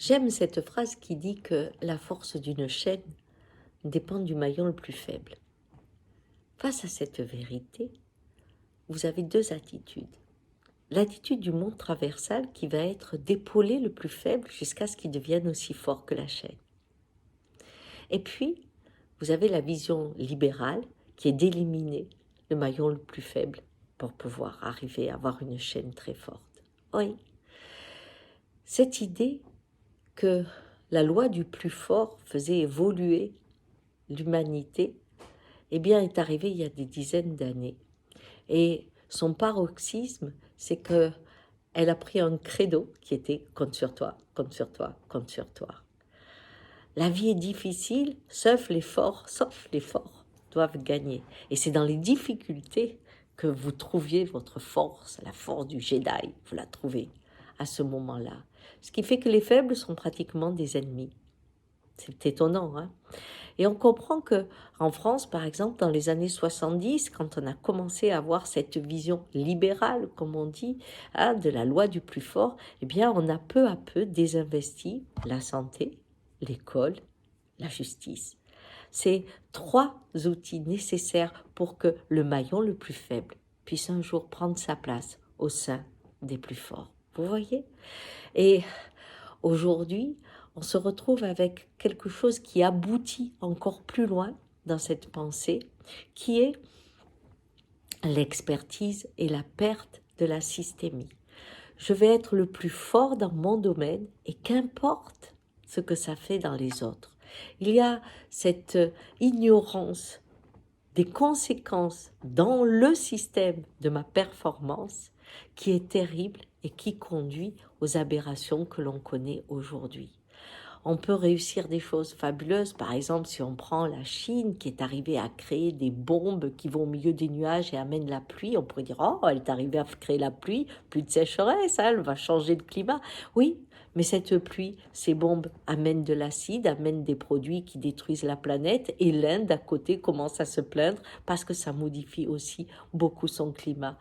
J'aime cette phrase qui dit que la force d'une chaîne dépend du maillon le plus faible. Face à cette vérité, vous avez deux attitudes. L'attitude du monde traversal qui va être d'épauler le plus faible jusqu'à ce qu'il devienne aussi fort que la chaîne. Et puis, vous avez la vision libérale qui est d'éliminer le maillon le plus faible pour pouvoir arriver à avoir une chaîne très forte. Oui, cette idée que la loi du plus fort faisait évoluer l'humanité, eh bien, est arrivée il y a des dizaines d'années. Et son paroxysme, c'est que elle a pris un credo qui était « compte sur toi, compte sur toi, compte sur toi ». La vie est difficile, sauf les forts doivent gagner. Et c'est dans les difficultés que vous trouviez votre force, la force du Jedi, vous la trouvez à ce moment-là. Ce qui fait que les faibles sont pratiquement des ennemis. C'est étonnant, hein? Et on comprend que en France, par exemple, dans les années 70, quand on a commencé à avoir cette vision libérale, comme on dit, hein, de la loi du plus fort, eh bien, on a peu à peu désinvesti la santé, l'école, la justice. C'est trois outils nécessaires pour que le maillon le plus faible puisse un jour prendre sa place au sein des plus forts. Vous voyez? Et aujourd'hui, on se retrouve avec quelque chose qui aboutit encore plus loin dans cette pensée, qui est l'expertise et la perte de la systémie. Je vais être le plus fort dans mon domaine et qu'importe ce que ça fait dans les autres. Il y a cette ignorance des conséquences dans le système de ma performance qui est terrible et qui conduit aux aberrations que l'on connaît aujourd'hui. On peut réussir des choses fabuleuses, par exemple si on prend la Chine qui est arrivée à créer des bombes qui vont au milieu des nuages et amènent la pluie, on pourrait dire « Oh, elle est arrivée à créer la pluie, plus de sécheresse, hein, elle va changer le climat ». Oui, mais cette pluie, ces bombes amènent de l'acide, amènent des produits qui détruisent la planète et l'Inde à côté commence à se plaindre parce que ça modifie aussi beaucoup son climat.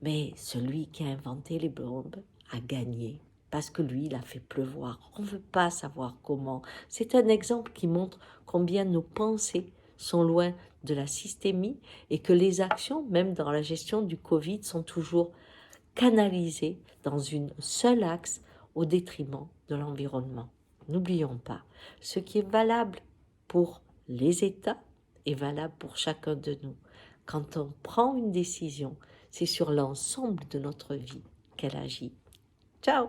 Mais celui qui a inventé les bombes a gagné parce que lui, il a fait pleuvoir. On ne veut pas savoir comment. C'est un exemple qui montre combien nos pensées sont loin de la systémie et que les actions, même dans la gestion du Covid, sont toujours canalisées dans une seul axe au détriment de l'environnement. N'oublions pas, ce qui est valable pour les États est valable pour chacun de nous. Quand on prend une décision, c'est sur l'ensemble de notre vie qu'elle agit. Ciao!